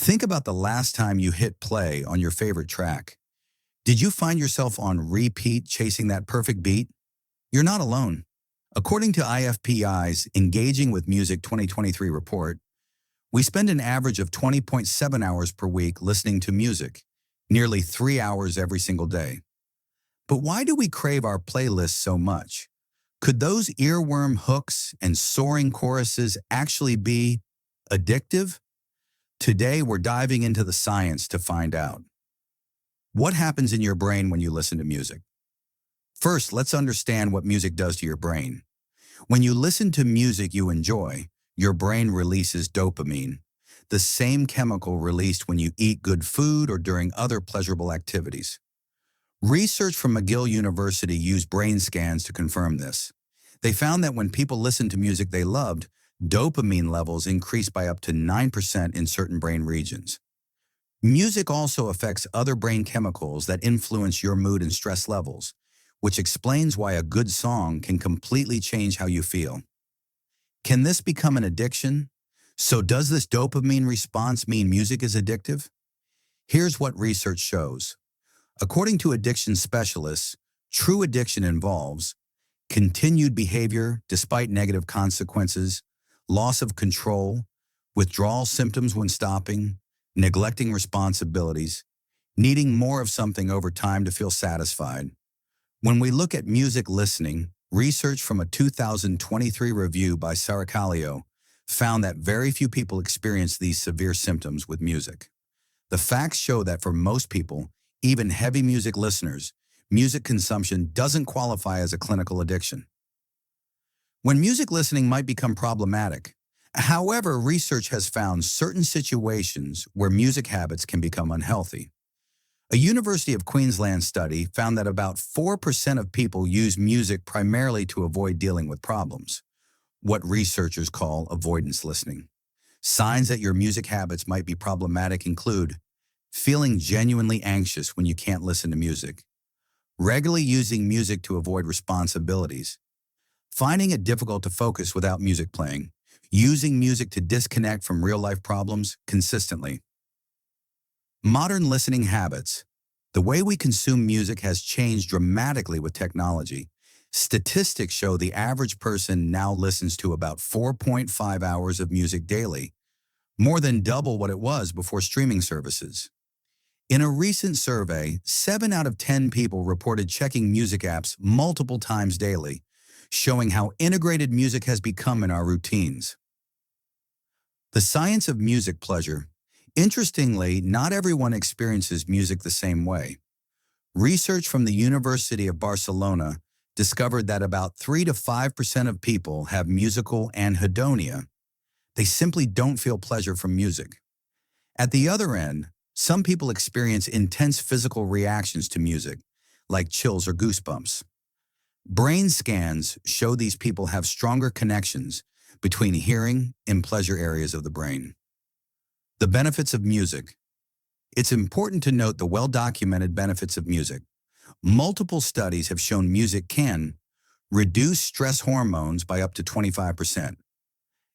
Think about the last time you hit play on your favorite track. Did you find yourself on repeat chasing that perfect beat? You're not alone. According to IFPI's Engaging with Music 2023 report, we spend an average of 20.7 hours per week listening to music, nearly 3 hours every single day. But why do we crave our playlists so much? Could those earworm hooks and soaring choruses actually be addictive? Today, we're diving into the science to find out. What happens in your brain when you listen to music? First, let's understand what music does to your brain. When you listen to music you enjoy, your brain releases dopamine, the same chemical released when you eat good food or during other pleasurable activities. Research from McGill University used brain scans to confirm this. They found that when people listened to music they loved, dopamine levels increased by up to 9% in certain brain regions. Music also affects other brain chemicals that influence your mood and stress levels, which explains why a good song can completely change how you feel. Can this become an addiction? So does this dopamine response mean music is addictive? Here's what research shows. According to addiction specialists, true addiction involves continued behavior despite negative consequences, loss of control, withdrawal symptoms when stopping, neglecting responsibilities, needing more of something over time to feel satisfied. When we look at music listening, research from a 2023 review by Saracalio found that very few people experience these severe symptoms with music. The facts show that for most people, even heavy music listeners, music consumption doesn't qualify as a clinical addiction. When music listening might become problematic, however, research has found certain situations where music habits can become unhealthy. A University of Queensland study found that about 4% of people use music primarily to avoid dealing with problems, what researchers call avoidance listening. Signs that your music habits might be problematic include feeling genuinely anxious when you can't listen to music, regularly using music to avoid responsibilities, finding it difficult to focus without music playing, using music to disconnect from real-life problems consistently. Modern listening habits. The way we consume music has changed dramatically with technology. Statistics show the average person now listens to about 4.5 hours of music daily, more than double what it was before streaming services. In a recent survey, 7 out of 10 people reported checking music apps multiple times daily, showing how integrated music has become in our routines. The science of music pleasure. Interestingly, not everyone experiences music the same way. Research from the University of Barcelona discovered that about 3 to 5% of people have musical anhedonia. They simply don't feel pleasure from music. At the other end, some people experience intense physical reactions to music, like chills or goosebumps. Brain scans show these people have stronger connections between hearing and pleasure areas of the brain. The benefits of music. It's important to note the well-documented benefits of music. Multiple studies have shown music can reduce stress hormones by up to 25%,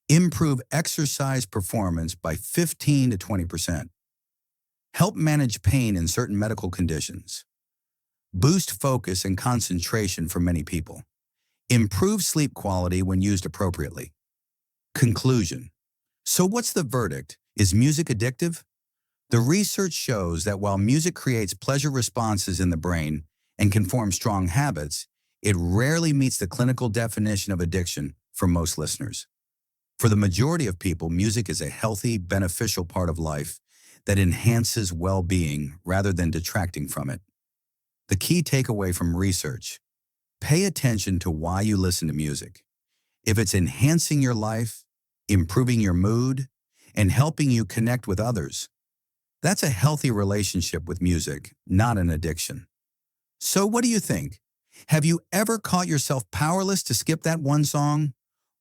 improve exercise performance by 15 to 20%, help manage pain in certain medical conditions, boost focus and concentration for many people, improve sleep quality when used appropriately. Conclusion. So what's the verdict? Is music addictive? The research shows that while music creates pleasure responses in the brain and can form strong habits, it rarely meets the clinical definition of addiction for most listeners. For the majority of people, music is a healthy, beneficial part of life that enhances well-being rather than detracting from it. The key takeaway from research: pay attention to why you listen to music. If it's enhancing your life, improving your mood, and helping you connect with others, that's a healthy relationship with music, not an addiction. So what do you think? Have you ever caught yourself powerless to skip that one song?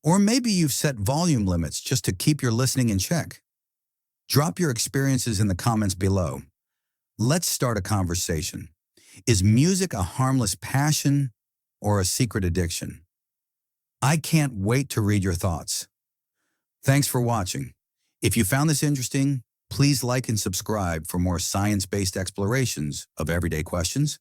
Or maybe you've set volume limits just to keep your listening in check. Drop your experiences in the comments below. Let's start a conversation. Is music a harmless passion or a secret addiction? I can't wait to read your thoughts. Thanks for watching. If you found this interesting, Please like and subscribe for more science-based explorations of everyday questions.